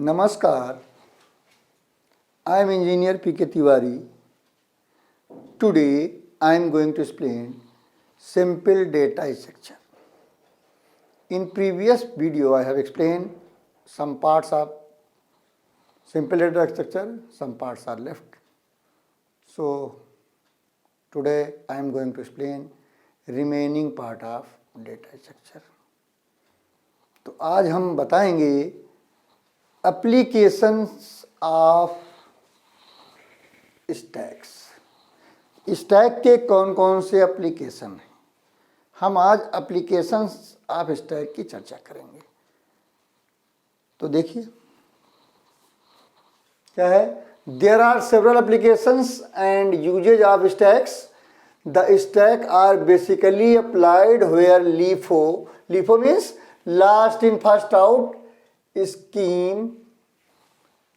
Namaskar, I am Engineer P.K. Tiwari. Today I am going to explain simple data structure. In previous video I have explained some parts of simple data structure, some parts are left. So today I am going to explain remaining part of data structure. तो आज हम बताएंगे applications of stacks. Stack के कौन कौन से application हैं, हम आज एप्लीकेशंस ऑफ स्टैक की चर्चा करेंगे। तो देखिए क्या है, there are several applications and usages of stacks. The stack are basically applied where LIFO means last in first out scheme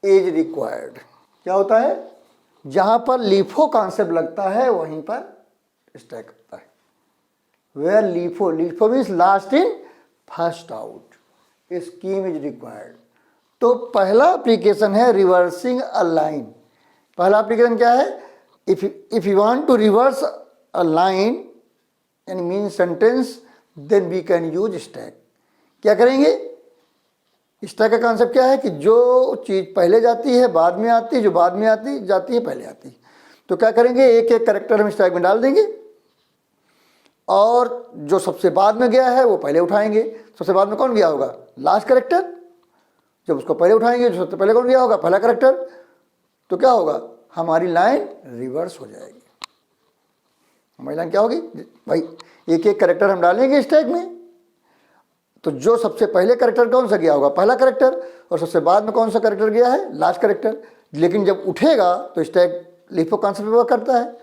is required. क्या होता है, जहां पर LIFO कॉन्सेप्ट लगता है वहीं पर स्टैक होता है। Where LIFO means last in first out scheme is required. तो पहला एप्लीकेशन है रिवर्सिंग अ लाइन। पहला एप्लीकेशन क्या है, if you want to reverse a line and mean sentence then we can use stack. क्या करेंगे, स्टैक का concept क्या है कि जो चीज़ पहले जाती है बाद में आती है, जो बाद में आती जाती है पहले आती है। तो क्या करेंगे, एक एक कैरेक्टर हम स्टैक में डाल देंगे और जो सबसे बाद में गया है वो पहले उठाएंगे। सबसे बाद में कौन गया होगा, लास्ट कैरेक्टर। जब उसको पहले उठाएंगे, जो सबसे पहले कौन गया होगा, पहला कैरेक्टर। तो क्या होगा, हमारी लाइन रिवर्स हो जाएगी। हमारी लाइन क्या होगी भाई, एक एक कैरेक्टर हम डालेंगे स्टैक में, तो जो सबसे पहले कैरेक्टर कौन सा गया होगा, पहला कैरेक्टर, और सबसे बाद में कौन सा कैरेक्टर गया है, लास्ट कैरेक्टर। लेकिन जब उठेगा तो स्टैक LIFO कॉन्सेप्ट वर्क करता है।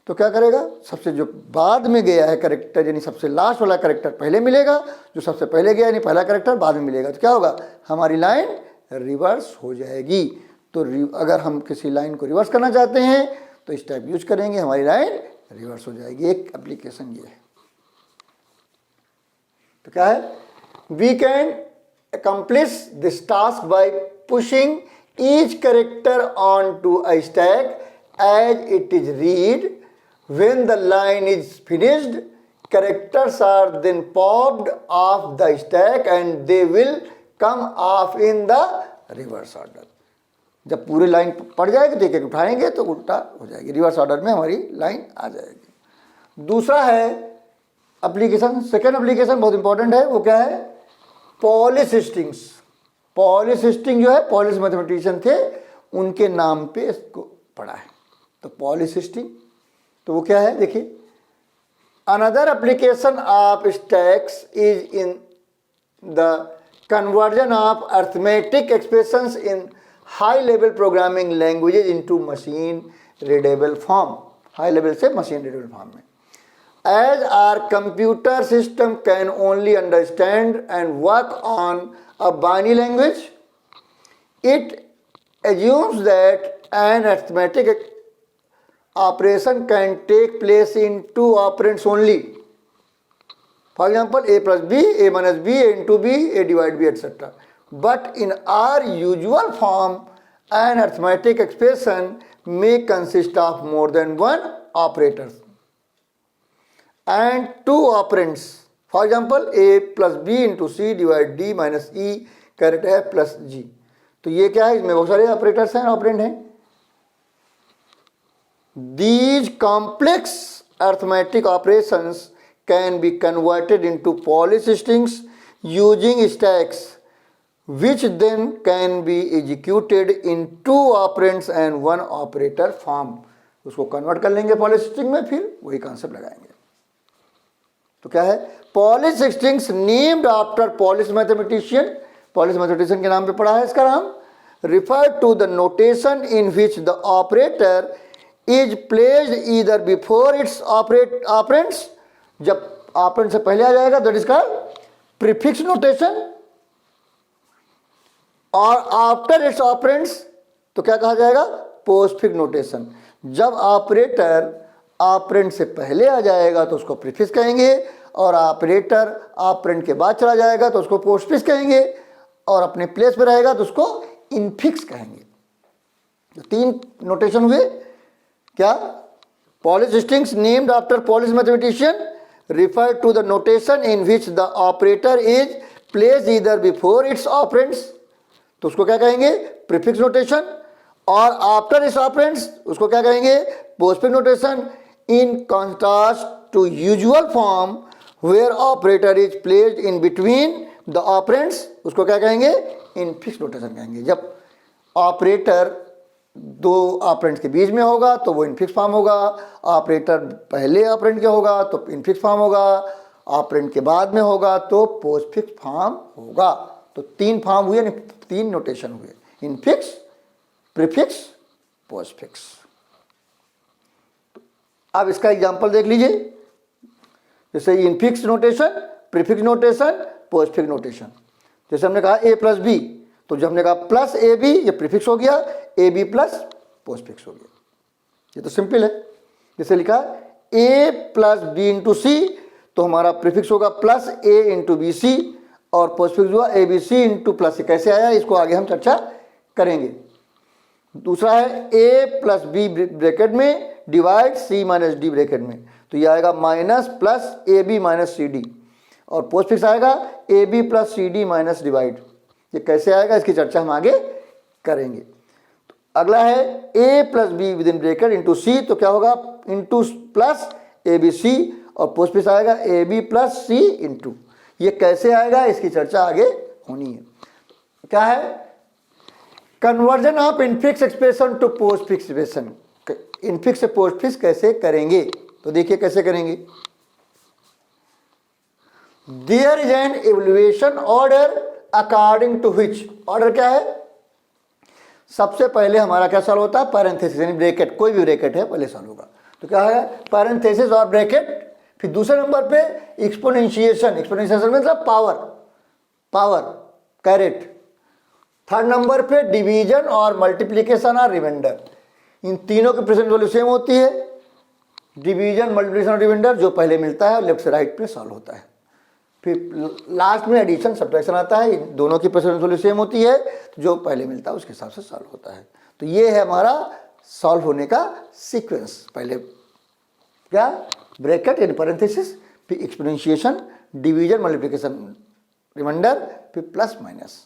तो क्या करेगा, सबसे जो बाद में गया है कैरेक्टर यानी सबसे लास्ट वाला कैरेक्टर पहले मिलेगा, जो सबसे पहले गया यानी पहला कैरेक्टर बाद में मिलेगा। तो क्या होगा, हमारी लाइन रिवर्स हो जाएगी। तो अगर हम किसी लाइन को रिवर्स करना चाहते हैं तो स्टैक यूज करेंगे, हमारी लाइन रिवर्स हो जाएगी। एक एप्लीकेशन ये है। तो क्या है, we can accomplish this task by pushing each character onto a stack as it is read. When the line is finished, characters are then popped off the stack and they will come off in the reverse order. जब पूरी line पड़ जाएगी तो एक एक उठाएंगे तो उल्टा हो जाएगी, रिवर्स ऑर्डर में हमारी लाइन आ जाएगी। दूसरा है एप्लीकेशन, सेकेंड एप्लीकेशन बहुत इंपॉर्टेंट है, वो क्या है, पॉलीसिस्टिंग्स। पॉलीसिस्टिंग जो है, पॉलिस मैथमेटिशियन थे, उनके नाम पे इसको पढ़ा है। तो पॉलीसिस्टिंग, तो वो क्या है, देखिए, another application of stacks is in the conversion of arithmetic expressions in high level programming languages into machine readable form. High level से मशीन रीडेबल फॉर्म में। As our computer system can only understand and work on a binary language, it assumes that an arithmetic operation can take place in two operands only. For example, a plus b, a minus b, a into b, a divide b, etc. But in our usual form, an arithmetic expression may consist of more than one operator and two operands. For example, a plus b into c divide d minus e caret f plus g. तो ये क्या है, इसमें बहुत सारे operators हैं, operand हैं। These complex arithmetic operations can be converted into polysystems using stacks, which then can be executed in two operands and one operator form. उसको कन्वर्ट कर लेंगे पॉलीसिस्टिंग में, फिर वही कॉन्सेप्ट लगाएंगे। तो क्या है, पॉलीसिस्टिंग्स named after Polish mathematician. Polish mathematician के नाम पे पढ़ा है इसका नाम। Refer to the notation in which the operator is placed either before its operands. जब ऑपरेंड से पहले आ जाएगा that is called prefix notation, और आफ्टर इट्स ऑपरेंड्स तो क्या कहा जाएगा, पोस्टफिक्स नोटेशन। जब ऑपरेटर ऑपरेंड से पहले आ जाएगा तो उसको प्रीफिक्स कहेंगे, और ऑपरेटर ऑपरेंड के बाद चला जाएगा तो उसको पोस्टफिक्स कहेंगे, और अपने प्लेस पे रहेगा तो उसको इनफिक्स कहेंगे। तो 3 नोटेशन हुए क्या? Polish strings named after Polish mathematician refer to the notation in which the operator is placed either before its operands, तो उसको क्या कहेंगे? Prefix notation. और आफ्टर इट्स ऑपरेंड्स उसको क्या कहेंगे? Postfix notation. In contrast to usual form where operator is placed in between the operands, उसको क्या कहेंगे? इनफिक्स नोटेशन कहेंगे। जब ऑपरेटर 2 ऑपरेंड्स के बीच में होगा तो वो इनफिक्स फॉर्म होगा, ऑपरेटर पहले ऑपरेंड के होगा तो इनफिक्स फॉर्म होगा, ऑपरेंड के बाद में होगा तो पोस्टफिक्स फॉर्म होगा। तो 3 फॉर्म हुए, 3 नोटेशन हुए, इनफिक्स, प्रीफिक्स, पोस्टफिक्स। अब इसका एग्जांपल देख लीजिए, जैसे infix notation, prefix notation, postfix notation. जैसे हमने कहा a प्लस बी, तो जब हमने कहा प्लस ए बी, ये प्रीफिक्स हो गया, ए बी प्लस पोस्टफिक्स हो गया। ये तो सिंपल है। जैसे लिखा a plus B into C, तो हमारा प्रीफिक्स होगा plus A into B C, और पोस्टफिक्स हुआ A B C into plus. कैसे आया इसको आगे हम चर्चा करेंगे। दूसरा है a प्लस बी ब्रैकेट में divide C minus D bracket में, तो ये आएगा minus plus A B minus C D, और पोस्टफिक्स आएगा A B plus C D minus divide. ये कैसे आएगा इसकी चर्चा हम आगे करेंगे। तो अगला है a plus B with in bracket into C, तो क्या होगा? Into plus A B C, और पोस्टफिक्स आएगा A B plus C into. ये कैसे आएगा इसकी चर्चा आगे होनी है। क्या है? Conversion of infix expression to postfix expression. Infix से पोस्टफिक्स कैसे करेंगे? तो देखिए कैसे करेंगे। There is an evaluation order according to which, order क्या है? सबसे पहले हमारा क्या सॉल्व होता है? पैरेंथेसिस, यानी ब्रैकेट, कोई भी ब्रैकेट है पहले सॉल्व होगा। तो क्या है? पैरेंथेसिस और ब्रैकेट। फिर दूसरे नंबर पे एक्सपोनेंशिएशन, एक्सपोनेंशिएशन मतलब पावर कैरेट। थर्ड नंबर पे डिवीजन और मल्टीप्लिकेशन और रिमाइंडर। इन तीनों की प्रेजेंट वैल्यू सेम होती है। डिवीजन, मल्टीप्लिकेशन और रिमाइंडर जो पहले मिलता है लेफ्ट से राइट पे सॉल्व होता है। फिर लास्ट में एडिशन सब्ट्रैक्शन आता है, इन दोनों की प्रेजेंट वैल्यू सेम होती है, तो जो पहले मिलता है उसके हिसाब से सॉल्व होता है। तो ये है हमारा सॉल्व होने का सीक्वेंस। पहले क्या? ब्रैकेट इन पैरेंथेसिस, फिर एक्सपोनेंशिएशन, डिवीजन, मल्टीप्लिकेशन, रिमाइंडर, फिर plus minus.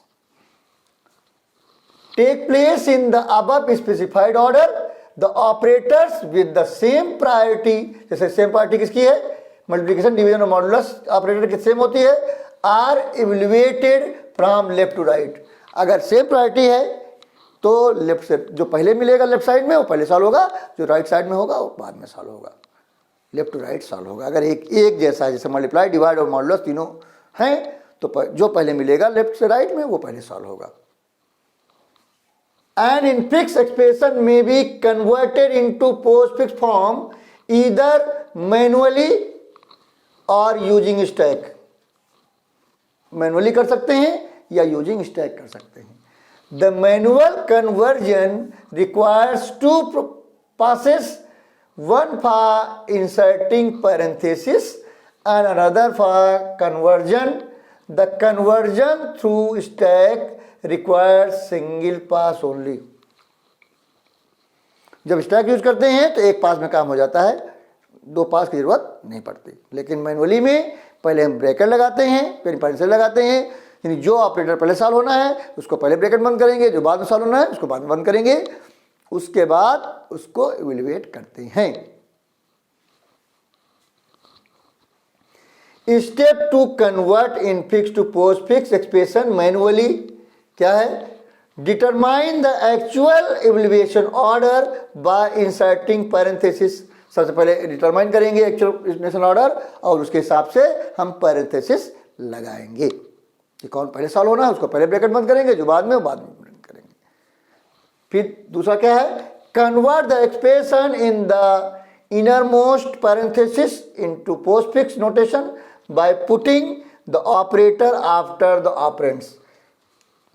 Take place in the above specified order the operators with the same priority. जैसे सेम प्रायोरिटी किसकी है? मल्टीप्लिकेशन, डिवीजन और मॉडुलस ऑपरेटर की सेम होती है। Are evaluated from left to right. अगर same priority है तो लेफ्ट से जो पहले मिलेगा लेफ्ट साइड में वो पहले सॉल्व होगा, जो राइट साइड में होगा वो बाद में सॉल्व होगा। लेफ्ट टू राइट सॉल्व होगा। अगर एक जैसा है, जैसे मल्टीप्लाई, डिवाइड और मॉडुलस तीनों हैं, तो जो पहले मिलेगा लेफ्ट से राइट में वो पहले सॉल्व होगा। An infix expression may be converted into postfix form either manually or using stack. Manually कर सकते हैं या यूजिंग स्टैक कर सकते हैं। The manual conversion requires 2 passes, one for inserting parenthesis and another for conversion. The conversion through stack requires single pass only. जब stack use करते हैं तो एक पास में काम हो जाता है, 2 पास की जरूरत नहीं पड़ती। लेकिन मैनुअली में पहले हम ब्रैकेट लगाते हैं, फिर पैरेंथेसिस लगाते हैं, यानी जो ऑपरेटर पहले सॉल्व होना है उसको पहले ब्रैकेट बंद करेंगे, जो बाद में सॉल्व होना है उसको बाद में बंद करेंगे, उसके बाद उसको इवैल्यूएट करते हैं। Step to convert infix to postfix expression manually क्या है? Determine the actual evaluation order by inserting parenthesis. सबसे पहले डिटरमाइन करेंगे एक्चुअल इवैल्यूएशन ऑर्डर और उसके हिसाब से हम पैरेंथेसिस लगाएंगे कि कौन पहले सॉल्व होना है उसको पहले ब्रैकेट बंद करेंगे, जो बाद में बंद करेंगे। फिर दूसरा क्या है? Convert the expression in the inner most parenthesis into postfix notation by putting the operator after the operands.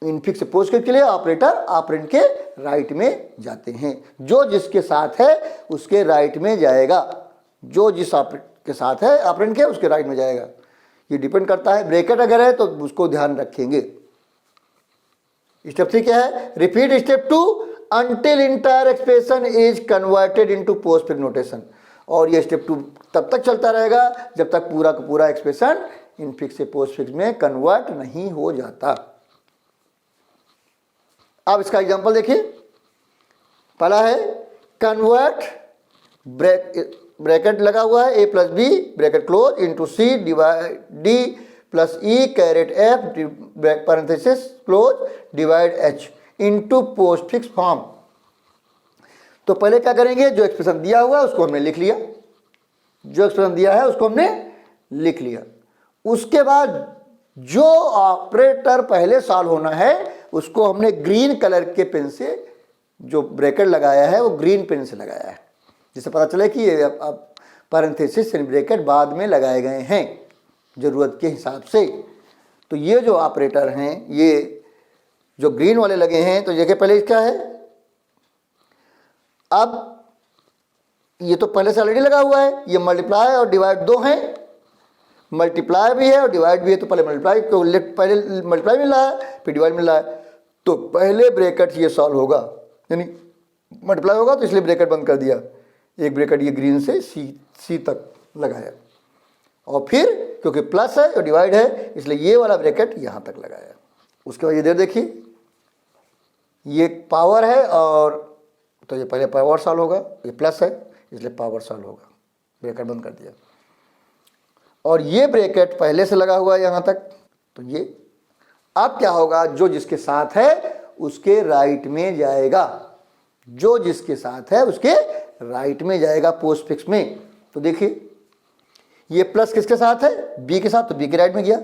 Infix से पोस्टफिक्स के लिए ऑपरेटर ऑपरेंड के राइट में जाते हैं, जो जिसके साथ है उसके राइट में जाएगा, जो जिस ऑपरेंड के साथ है ऑपरेंड के उसके राइट में जाएगा। ये डिपेंड करता है, ब्रैकेट अगर है तो उसको ध्यान रखेंगे। स्टेप 3 क्या है? Repeat step 2 until entire expression is converted into postfix notation। और ये स्टेप 2 तब तक चलता रहेगा जब तक पूरा का पूरा एक्सप्रेशन इनफिक्स से पोस्टफिक्स में कन्वर्ट नहीं हो जाता। अब इसका एग्जांपल देखिए। पहला है कन्वर्ट, ब्रैकेट लगा हुआ है A plus B bracket close into C divide D plus E caret F parenthesis close divide H into postfix form. तो पहले क्या करेंगे? जो एक्सप्रेशन दिया हुआ है उसको हमने लिख लिया, जो एक्सप्रेशन दिया है उसको हमने लिख लिया। उसके बाद जो ऑपरेटर पहले सॉल्व होना है उसको हमने ग्रीन कलर के पेन से, जो ब्रैकेट लगाया है वो ग्रीन पेन से लगाया है, जिससे पता चले कि ये अब पैरेंथेसिस ब्रैकेट बाद में लगाए गए हैं ज़रूरत के हिसाब से। तो ये जो ऑपरेटर हैं, ये जो ग्रीन वाले लगे हैं, तो देखिए पहले क्या है, अब ये तो पहले से ऑलरेडी लगा हुआ है, ये मल्टीप्लाई और डिवाइड दो हैं, मल्टीप्लाई भी है और डिवाइड भी है। तो पहले मल्टीप्लाई, तो पहले मल्टीप्लाई मिल रहा है फिर डिवाइड मिल रहा है, तो पहले ब्रैकेट ये सॉल्व होगा, यानी मल्टीप्लाई होगा तो इसलिए ब्रैकेट बंद कर दिया, एक ब्रैकेट ये ग्रीन से सी तक लगाया, और फिर क्योंकि प्लस है और डिवाइड है इसलिए ये वाला ब्रैकेट यहाँ तक लगाया। उसके बाद ये देर देखिए, ये पावर है और तो ये पहले पावर सॉल्व होगा, ये प्लस है इसलिए पावर सॉल्व होगा, ब्रैकेट बंद कर दिया। और ये ब्रैकेट पहले से लगा हुआ है यहाँ तक, तो ये अब क्या होगा? जो जिसके साथ है उसके राइट में जाएगा, जो जिसके साथ है उसके राइट में जाएगा पोस्टफिक्स में। तो देखिए ये प्लस किसके साथ है? बी के साथ, तो बी के राइट में गया।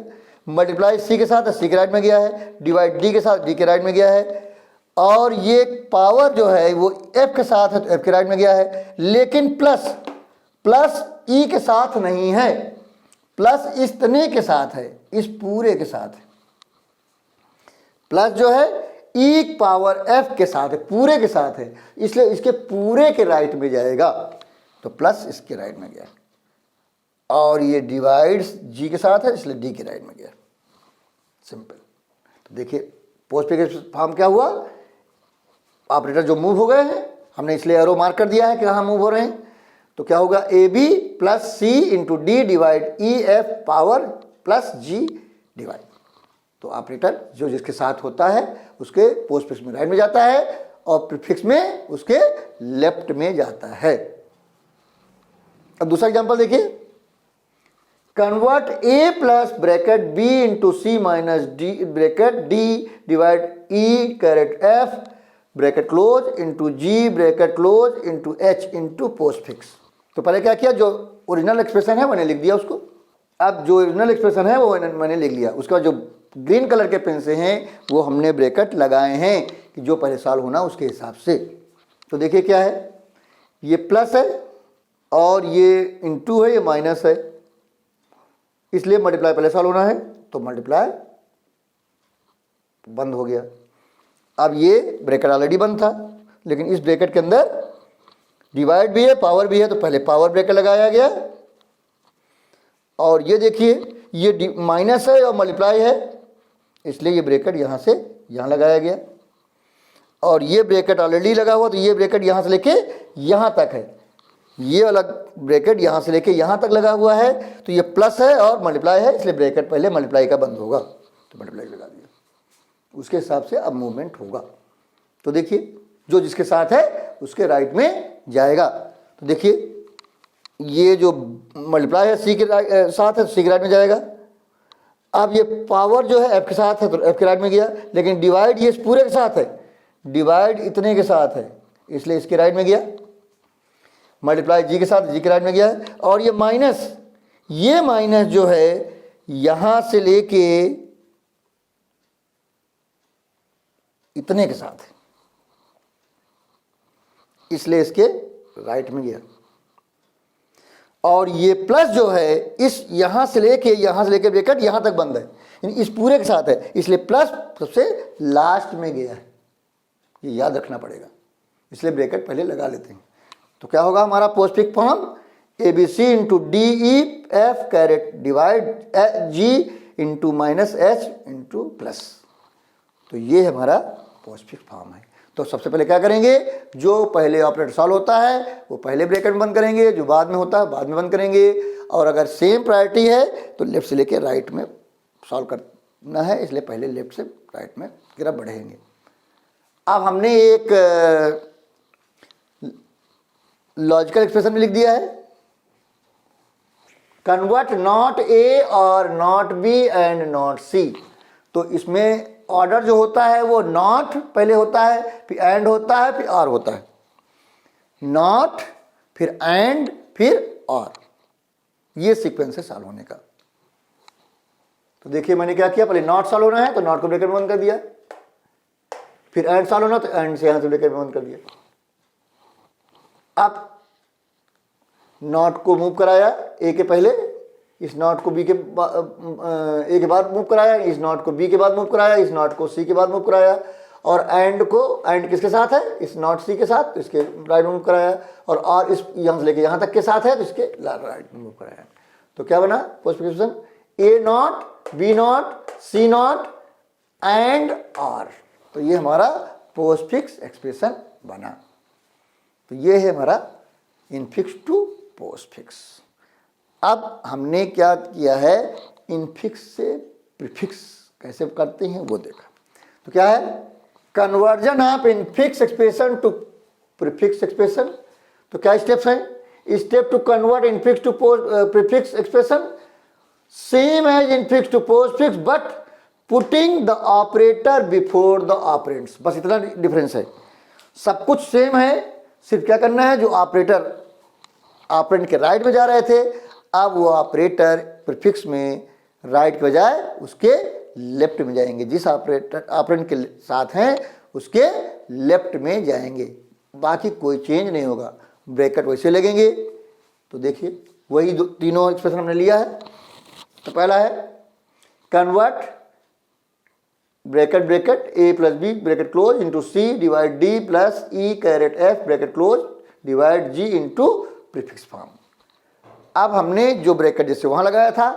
मल्टीप्लाई सी के साथ है, सी के राइट में गया है। डिवाइड डी के साथ, डी के राइट में गया है। और ये पावर जो है वो एफ के साथ है तो एफ के राइट में गया है। लेकिन प्लस ई के साथ नहीं है, प्लस इस तने के साथ है, इस पूरे के साथ है। प्लस जो है ई पावर एफ के साथ है, पूरे के साथ है, इसलिए इसके पूरे के राइट में जाएगा, तो प्लस इसके राइट में गया। और ये डिवाइड जी के साथ है इसलिए डी के राइट में गया, सिंपल। तो देखिए पोस्टफिक्स फॉर्म क्या हुआ? ऑपरेटर जो मूव हो गए हैं, हमने इसलिए एरो मार्क कर दिया है कि कहाँ मूव हो रहे हैं। तो क्या होगा? A B plus C into D divide E F power plus G divide. तो ऑपरेटर जो जिसके साथ होता है उसके पोस्टफिक्स में राइट में जाता है और प्रीफिक्स में उसके लेफ्ट में जाता है। अब दूसरा एग्जांपल देखिए, convert A plus bracket B into C minus D bracket D divide E caret F bracket close into G bracket close into H into postfix. तो पहले क्या किया? जो ओरिजिनल एक्सप्रेशन है मैंने लिख दिया उसको। अब जो ओरिजिनल एक्सप्रेशन है वो मैंने लिख लिया। उसके बाद जो ग्रीन कलर के पेन से हैं वो हमने ब्रैकेट लगाए हैं कि जो पहले सॉल्व होना उसके हिसाब से। तो देखिए क्या है, ये प्लस है और ये इंटू है, ये माइनस है, इसलिए मल्टीप्लाई पहले सॉल्व होना है तो मल्टीप्लाई बंद हो गया। अब ये ब्रैकेट ऑलरेडी बंद था, लेकिन इस ब्रैकेट के अंदर डिवाइड भी है पावर भी है, तो पहले पावर ब्रैकेट लगाया गया। और ये देखिए ये माइनस है और मल्टीप्लाई है, इसलिए ये ब्रैकेट यहाँ से यहाँ लगाया गया। और ये ब्रैकेट ऑलरेडी लगा हुआ, तो ये ब्रैकेट यहाँ से लेके यहाँ तक है, ये वाला ब्रैकेट यहाँ से लेके यहाँ तक लगा हुआ है, तो ये प्लस है और मल्टीप्लाई है, इसलिए ब्रैकेट पहले मल्टीप्लाई का बंद होगा, तो मल्टीप्लाई लगा दिया। उसके हिसाब से अब मूवमेंट होगा। तो देखिए जो जिसके साथ है उसके राइट में जाएगा। तो देखिए ये जो मल्टीप्लाई है सी के साथ है तो सी के राइट में जाएगा। अब ये पावर जो है एफ के साथ है तो एफ के राइट में गया, लेकिन डिवाइड ये पूरे के साथ है, डिवाइड इतने के साथ है इसलिए इसके राइट में गया। मल्टीप्लाई जी के साथ जी के राइट में गया है। और ये माइनस जो है यहाँ से लेके इतने के साथ है, इसलिए इसके राइट में गया। और ये प्लस जो है इस यहाँ से लेके ब्रैकेट यहाँ तक बंद है, यानी इस पूरे के साथ है, इसलिए प्लस सबसे लास्ट में गया है, ये याद रखना पड़ेगा, इसलिए ब्रैकेट पहले लगा लेते हैं। तो क्या होगा हमारा postfix form? A B C into D E F caret divide G into minus H into plus. तो ये हमारा पोस्टफिक्स फॉर्म है। तो सबसे पहले क्या करेंगे, जो पहले ऑपरेटर सॉल्व होता है वो पहले ब्रैकेट में बंद करेंगे, जो बाद में होता है बाद में बंद करेंगे, और अगर सेम प्रायोरिटी है तो लेफ्ट से लेके राइट में सॉल्व करना है, इसलिए पहले लेफ्ट से राइट में की तरफ बढ़ेंगे। अब हमने एक लॉजिकल एक्सप्रेशन में लिख दिया है, कन्वर्ट नॉट ए और not B and not C. तो इसमें ऑर्डर जो होता है वो नॉट पहले होता है, फिर एंड होता है, फिर और होता है। नॉट, फिर एंड, फिर और, ये सीक्वेंस है सॉल्व होने का। तो देखिए मैंने क्या किया, पहले नॉट सॉल्व होना है तो नॉट को ब्रैकेट में बंद कर दिया, फिर एंड सॉल्व होना तो एंड से यहां से ब्रैकेट में बंद कर दिया। अब नॉट को मूव कराया ए के पहले, इस नॉट को बी के ए के बाद मूव कराया, इस नॉट को बी के बाद मूव कराया, इस नॉट को सी के बाद मूव कराया, और एंड को, एंड किसके साथ है, इस नॉट सी के साथ, तो इसके राइट मूव कराया, और इस यहां से लेके यहां तक के साथ है तो इसके राइट मूव कराया। तो क्या बना postfix, A not, B not, C not and or. तो ये हमारा पोस्टफिक्स एक्सप्रेशन बना। तो ये है हमारा इनफिक्स टू पोस्टफिक्स। अब हमने क्या किया है, इनफिक्स से प्रीफिक्स कैसे करते हैं वो देखा। तो क्या है, conversion of infix expression to prefix expression. तो क्या स्टेप्स हैं, step to convert infix to prefix expression same as infix to postfix but putting the operator before the operands. बस इतना डिफरेंस है, सब कुछ सेम है, सिर्फ क्या करना है, जो ऑपरेटर ऑपरेंड के राइट में जा रहे थे अब वो ऑपरेटर प्रीफिक्स में राइट के बजाय उसके लेफ्ट में जाएंगे, जिस ऑपरेटर ऑपरेंड के साथ हैं उसके लेफ्ट में जाएंगे, बाकी कोई चेंज नहीं होगा, ब्रैकेट वैसे लगेंगे। तो देखिए वही तीनों एक्सप्रेशन हमने लिया है। तो पहला है convert bracket bracket A plus B bracket close into C divide D plus E caret F bracket close divide G into prefix form. अब हमने जो ब्रैकेट जैसे वहां लगाया था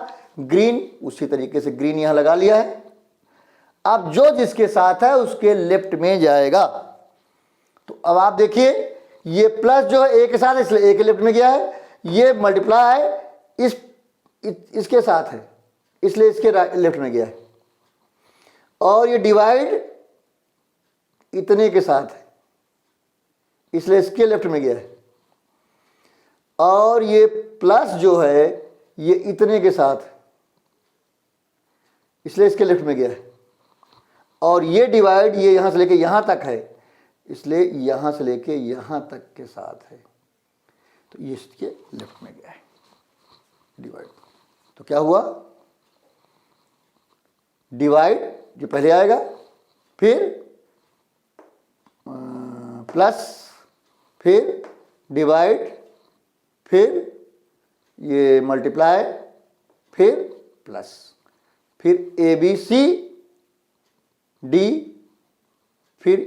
ग्रीन, उसी तरीके से ग्रीन यहां लगा लिया है। अब जो जिसके साथ है उसके लेफ्ट में जाएगा। तो अब आप देखिए ये प्लस जो है ए के साथ, इसलिए ए के लेफ्ट में गया है, ये मल्टीप्लाई इसके साथ है इसलिए इसके लेफ्ट में गया है, और ये डिवाइड इतने के साथ है इसलिए इसके लेफ्ट में गया है, और ये प्लस जो है ये इतने के साथ है इसलिए इसके लेफ्ट में गया है, और ये डिवाइड ये यहां से लेके यहां तक है इसलिए यहां से लेके यहां तक के साथ है, तो ये इसके लेफ्ट में गया है डिवाइड। तो क्या हुआ, डिवाइड जो पहले आएगा, फिर प्लस, फिर डिवाइड, फिर ये मल्टीप्लाई, फिर प्लस, फिर ए बी सी डी, फिर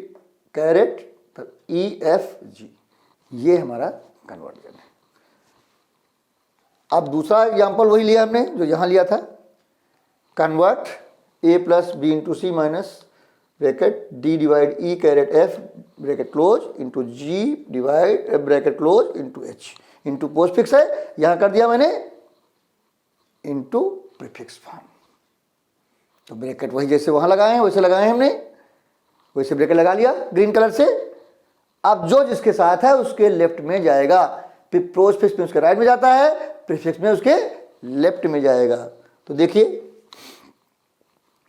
कैरेट, तब ई एफ जी। ये हमारा कन्वर्जन है। अब दूसरा एग्जाम्पल वही लिया हमने जो यहां लिया था, convert A plus B into C minus bracket D divide E caret F bracket close into G divide bracket close into H into postfix है, यहां कर दिया मैंने इंटू प्रीफिक्स फॉर्म। तो ब्रैकेट वही जैसे वहां लगाए हैं वैसे लगाए हैं हमने, वैसे ब्रैकेट लगा लिया ग्रीन कलर से। अब जो जिसके साथ है उसके लेफ्ट में जाएगा, फिर पोस्टफिक्स में उसके राइट में जाता है, प्रीफिक्स में उसके लेफ्ट में जाएगा। तो देखिए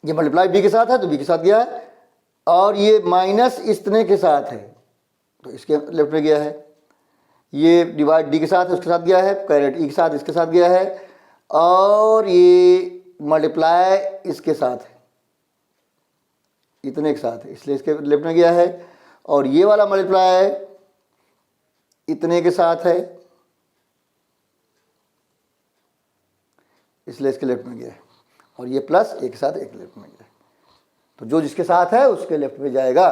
ये मल्टीप्लाई बी के साथ है तो बी के साथ गया है, और ये माइनस इतने के साथ है तो इसके लेफ्ट में गया है, ये डिवाइड डी के साथ है उसके साथ गया है, कैरेट ई के साथ इसके साथ गया है, और ये मल्टीप्लाई इसके साथ है इतने के साथ है इसलिए इसके लेफ्ट में गया है, और ये वाला मल्टीप्लाई इतने के साथ है इसलिए इसके लेफ्ट में गया है, और ये प्लस एक साथ एक लेफ्ट में गया है। तो जो जिसके साथ है उसके लेफ्ट में जाएगा।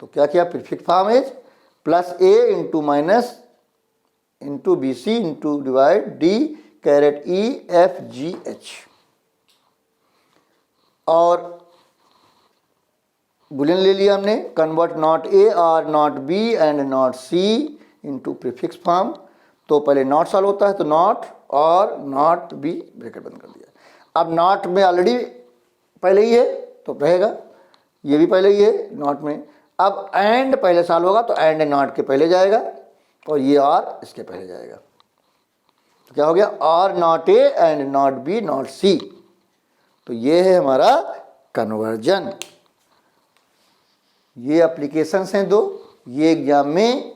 तो क्या किया, prefix form is plus A into minus into B C into divide D caret E F G H, और बुलियन ले लिया हमने, कन्वर्ट नॉट ए और not B and not C into prefix form. तो पहले नॉट सॉल्व होता है तो नॉट और नॉट बी ब्रैकेट बंद कर दिया। अब नॉट में ऑलरेडी पहले ही है तो रहेगा, ये भी पहले ही है नॉट में। अब एंड पहले सॉल्व होगा तो एंड नॉट के पहले जाएगा और ये और इसके पहले जाएगा। तो क्या हो गया, और not A and not B not C. तो ये है हमारा कन्वर्जन। ये एप्लीकेशंस हैं दो, ये एग्जाम में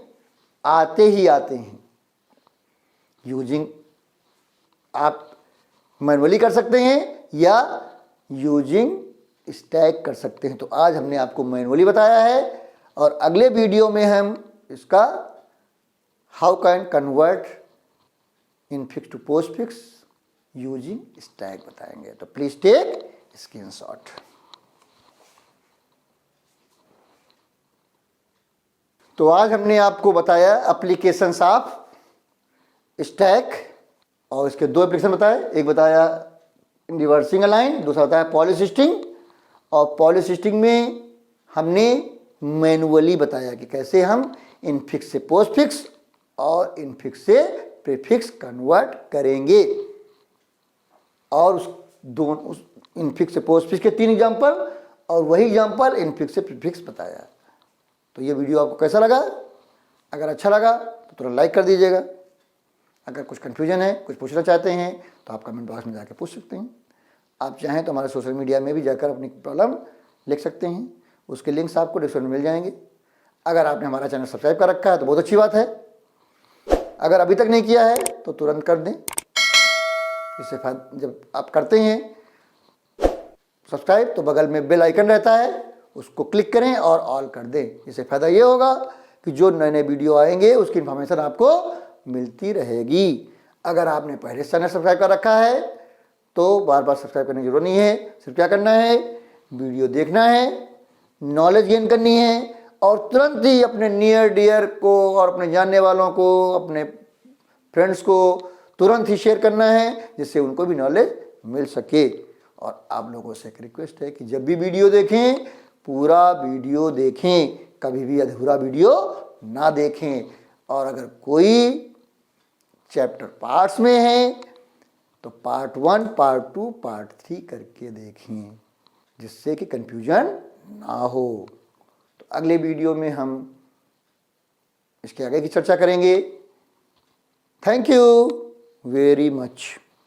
आते ही आते हैं। यूजिंग आप मैनुअली कर सकते हैं या यूजिंग स्टैक कर सकते हैं। तो आज हमने आपको मैनुअली बताया है और अगले वीडियो में हम इसका how can convert infix to postfix using stack बताएंगे। तो प्लीज टेक स्क्रीनशॉट। तो आज हमने आपको बताया एप्लीकेशंस ऑफ स्टैक और इसके दो एप्लीकेशन बताए, एक बताया रिवर्सिंग अलाइन, दूसरा बताया पॉलीसिस्टिंग। और पॉलीसिस्टिंग में हमने मैनुअली बताया कि कैसे हम इनफिक्स से पोस्ट फिक्स और इनफिक्स से प्रीफिक्स कन्वर्ट करेंगे। और उस दोनों इनफिक्स से पोस्ट फिक्स के 3 एग्जाम्पल और वही एग्जाम्पल इनफिक्स से प्रीफिक्स बताया। तो ये वीडियो आपको कैसा लगा? अगर अच्छा लगा तो तुरंत लाइक कर दीजिएगा। अगर कुछ कन्फ्यूजन है, कुछ पूछना चाहते हैं तो आप कमेंट बॉक्स में जाकर पूछ सकते हैं। आप चाहें तो हमारे सोशल मीडिया में भी जाकर अपनी प्रॉब्लम लिख सकते हैं, उसके लिंक्स आपको डिस्क्रिप्शन में मिल जाएंगे। अगर आपने हमारा चैनल सब्सक्राइब कर रखा है तो बहुत अच्छी बात है। अगर अभी तक नहीं किया है तो तुरंत कर दें। इससे जब आप करते हैं सब्सक्राइब तो बगल में बेल आइकन रहता है, उसको क्लिक करें और ऑल कर दें। इससे फ़ायदा ये होगा कि जो नए नए वीडियो आएंगे उसकी इन्फॉर्मेशन आपको मिलती रहेगी। अगर आपने पहले से चैनल सब्सक्राइब कर रखा है तो बार बार सब्सक्राइब करने की जरूरत नहीं है। सिर्फ क्या करना है, वीडियो देखना है, नॉलेज गेन करनी है और तुरंत ही अपने नियर डियर को और अपने जानने वालों को, अपने फ्रेंड्स को तुरंत ही शेयर करना है जिससे उनको भी नॉलेज मिल सके। और आप लोगों से एक रिक्वेस्ट है कि जब भी वीडियो देखें पूरा वीडियो देखें, कभी भी अधूरा वीडियो ना देखें। और अगर कोई चैप्टर पार्ट्स में है तो पार्ट 1, पार्ट 2, पार्ट 3 करके देखें जिससे कि कंफ्यूजन ना हो। तो अगले वीडियो में हम इसके आगे की चर्चा करेंगे। Thank you very much.